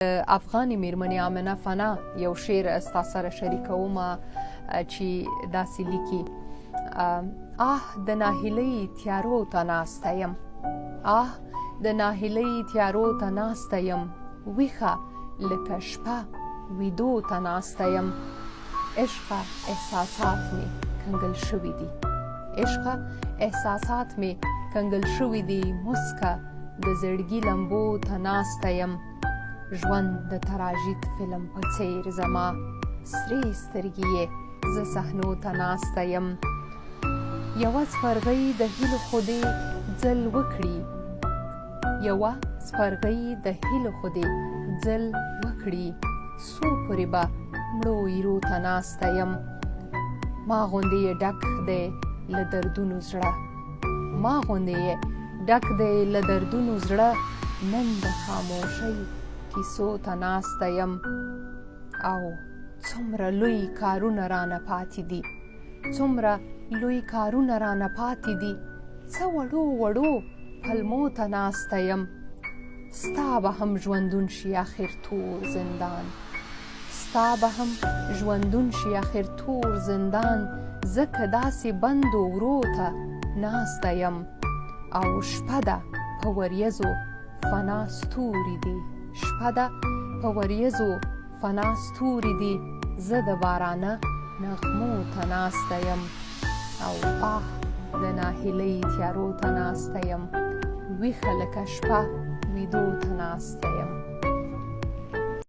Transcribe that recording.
افغاني میرمنې آمنه فنا یو شعر ستا سره شریکومه چې داسې لیکي: د ناهیلۍ تیارو ته ناسته یم، د ناهیلۍ تیارو ته ناسته یم، ویښه لکه شپه ویدو ته ناسته یم. عشقه احساسات مې کنګل شوي دي، عشقه احساسات مې کنګل شوي دي، مسکه د زړګي لمبو ته ناسته یم. ژوند د تراژیک فلم په څیر زما سرې سترګې یې زه صحنو ته ناسته یم. یوه سپرغۍ د هیلو خو دې ځل وکړي، یوه سپرغۍ د هیلو خو دې ځل وکړي، څو پورې به مړو ایرو ته ناسته یم. ما غوندې یې ډک دی له دردونو زړه، ما غوندې یې ډک دی له دردونو زړه، نن د خاموشۍ کیسو ته ناسته یم. او څومره لوی کارونه رانه پاتې دي، څومره لوی کارونه رانه پاتې دي، څه وړو وړو پلمو ته ناسته یم. ستا به هم ژوندون شي اخر تور زندان، ستا به هم ژوندون شي اخر تور زندان، ځکه داسې بندو ورو ته ناسته یم. او شپه ده په وریځو فنا ستوري دي، شپه ده په وریځو فنا ستوري دي، زه د بارانه نغمو ته ناسته یم. او د ناهیلۍ تیارو ته ناسته یم، ویښه لکه شپه ویدو ته ناسته یم.